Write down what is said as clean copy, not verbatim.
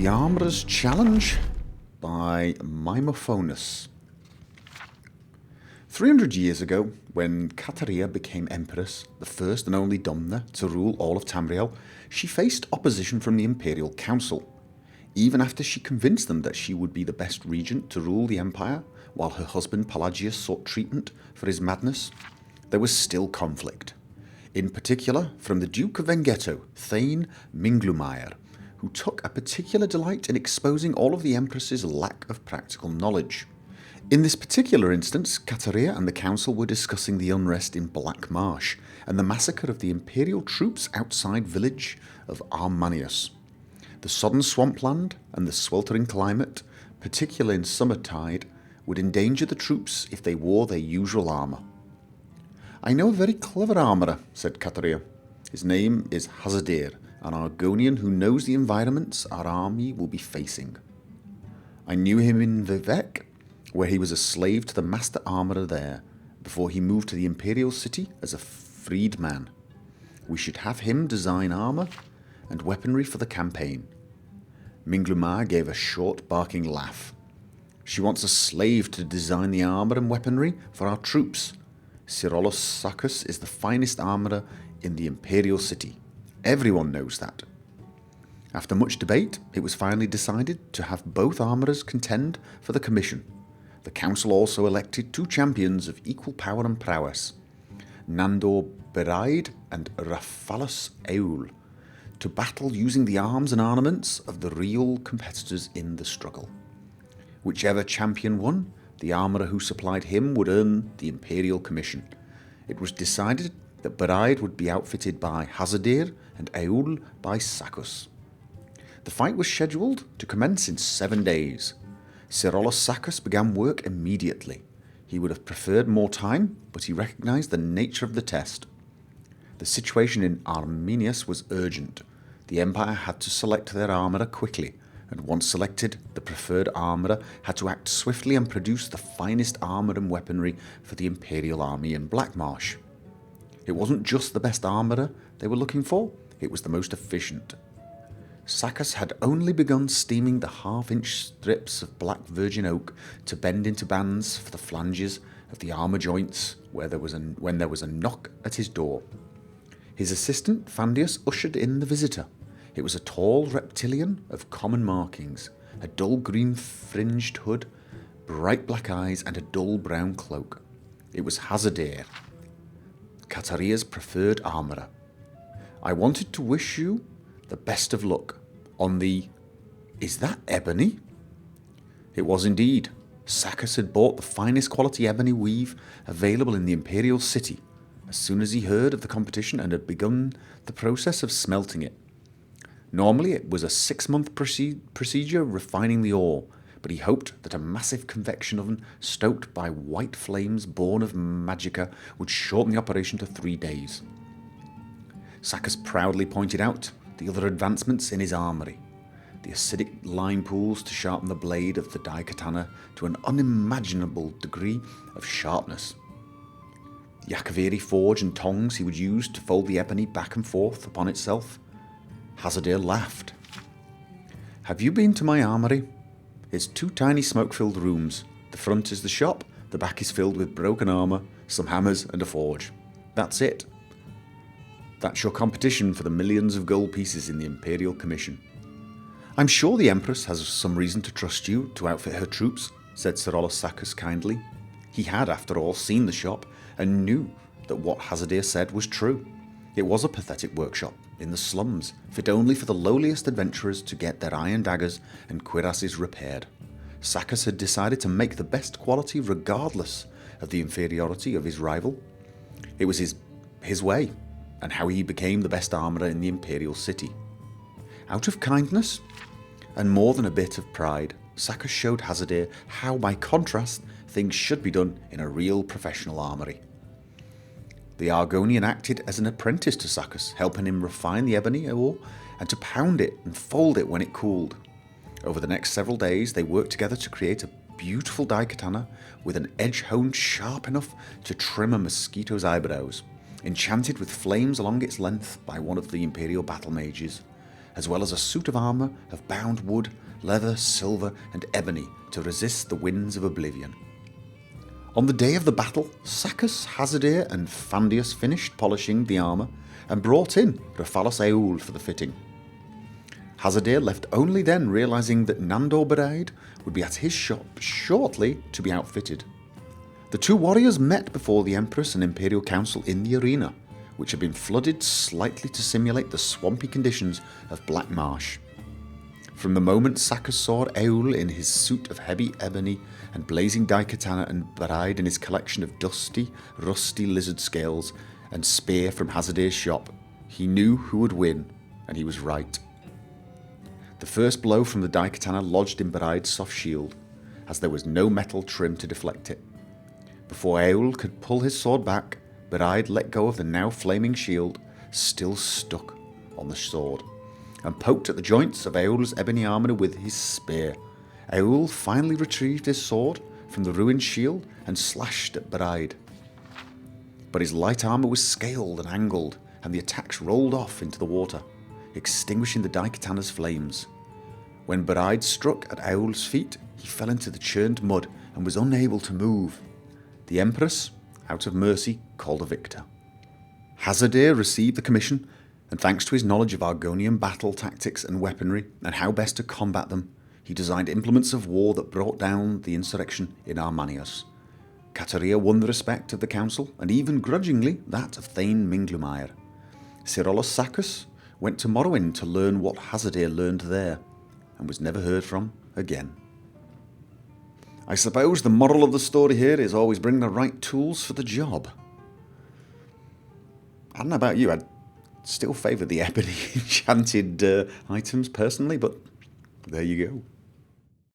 The Armourer's Challenge by Mimophonus. 300 years ago, when Kateria became empress, the first and only Domna to rule all of Tamriel, she faced opposition from the Imperial Council. Even after she convinced them that she would be the best regent to rule the empire, while her husband Pelagius sought treatment for his madness, there was still conflict. In particular, from the Duke of Vengetto, Thane Minglumire, who took a particular delight in exposing all of the Empress's lack of practical knowledge. In this particular instance, Kateria and the council were discussing the unrest in Black Marsh and the massacre of the Imperial troops outside village of Armanius. The sodden swampland and the sweltering climate, particularly in summertide, would endanger the troops if they wore their usual armour. "I know a very clever armourer," said Kateria. "His name is Hazadir, an Argonian who knows the environments our army will be facing. I knew him in Vivek, where he was a slave to the master armourer there, before he moved to the Imperial City as a freed man. We should have him design armour and weaponry for the campaign." Minglumar gave a short, barking laugh. "She wants a slave to design the armour and weaponry for our troops. Cyrolus Sacus is the finest armourer in the Imperial City. Everyone knows that." After much debate, it was finally decided to have both armourers contend for the commission. The council also elected two champions of equal power and prowess, Nandor Beraid and Raphalus Eul, to battle using the arms and armaments of the real competitors in the struggle. Whichever champion won, the armourer who supplied him would earn the Imperial Commission. It was decided that Beraid would be outfitted by Hazadir and Eul by Sacus. The fight was scheduled to commence in 7 days. Cyrolus Sacus began work immediately. He would have preferred more time, but he recognised the nature of the test. The situation in Arminius was urgent. The Empire had to select their armourer quickly, and once selected, the preferred armourer had to act swiftly and produce the finest armour and weaponry for the Imperial army in Blackmarsh. It wasn't just the best armourer they were looking for, it was the most efficient. Sacus had only begun steaming the half-inch strips of black virgin oak to bend into bands for the flanges of the armour joints when there was a knock at his door. His assistant, Fandius, ushered in the visitor. It was a tall reptilian of common markings, a dull green fringed hood, bright black eyes, and a dull brown cloak. It was Hazadir, Kateria's preferred armourer. "I wanted to wish you the best of luck on the... Is that ebony?" It was indeed. Sacus had bought the finest quality ebony weave available in the Imperial City as soon as he heard of the competition and had begun the process of smelting it. Normally it was a 6-month procedure refining the ore, but he hoped that a massive convection oven stoked by white flames born of magicka would shorten the operation to 3 days. Sacus proudly pointed out the other advancements in his armoury. The acidic lime pools to sharpen the blade of the daikatana to an unimaginable degree of sharpness. The Yakaviri forge and tongs he would use to fold the ebony back and forth upon itself. Hazadir laughed. "Have you been to my armoury? It's 2 tiny smoke-filled rooms. The front is the shop, the back is filled with broken armour, some hammers and a forge. That's it. That's your competition for the millions of gold pieces in the Imperial Commission." "I'm sure the Empress has some reason to trust you to outfit her troops," said Cyrolus Sacus kindly. He had, after all, seen the shop and knew that what Hazadir said was true. It was a pathetic workshop in the slums, fit only for the lowliest adventurers to get their iron daggers and cuirasses repaired. Sacus had decided to make the best quality regardless of the inferiority of his rival. It was his way, and how he became the best armourer in the Imperial City. Out of kindness, and more than a bit of pride, Sacus showed Hazadir how, by contrast, things should be done in a real professional armoury. The Argonian acted as an apprentice to Sacus, helping him refine the ebony ore and to pound it and fold it when it cooled. Over the next several days, they worked together to create a beautiful daikatana with an edge honed sharp enough to trim a mosquito's eyebrows, enchanted with flames along its length by one of the Imperial battle mages. as well as a suit of armour of bound wood, leather, silver, and ebony to resist the winds of oblivion. On the day of the battle, Sacus, Hazardere, and Fandius finished polishing the armour and brought in Raphalos Eul for the fitting. Hazardere left only then, realising that Nandor Beraid would be at his shop shortly to be outfitted. The two warriors met before the Empress and Imperial Council in the arena, which had been flooded slightly to simulate the swampy conditions of Black Marsh. From the moment Sacus saw Eul in his suit of heavy ebony and blazing daikatana, and Beraid in his collection of dusty, rusty lizard scales and spear from Hazardere's shop, he knew who would win, and he was right. The first blow from the daikatana lodged in Beraid's soft shield, as there was no metal trim to deflect it. Before Eul could pull his sword back, Beraid let go of the now flaming shield, still stuck on the sword, and poked at the joints of Eul's ebony armour with his spear. Eul finally retrieved his sword from the ruined shield and slashed at Beraid. But his light armour was scaled and angled, and the attacks rolled off into the water, extinguishing the daikatana's flames. When Beraid struck at Eul's feet, he fell into the churned mud and was unable to move. The Empress, out of mercy, called a victor. Hazardere received the commission, and thanks to his knowledge of Argonian battle tactics and weaponry, and how best to combat them, he designed implements of war that brought down the insurrection in Armanius. Cataria won the respect of the council, and even grudgingly that of Thane Minglumire. Cyrolus Sacus went to Morrowind to learn what Hazardere learned there, and was never heard from again. I suppose the moral of the story here is always bring the right tools for the job. I don't know about you, I'd still favour the ebony enchanted items personally, but there you go.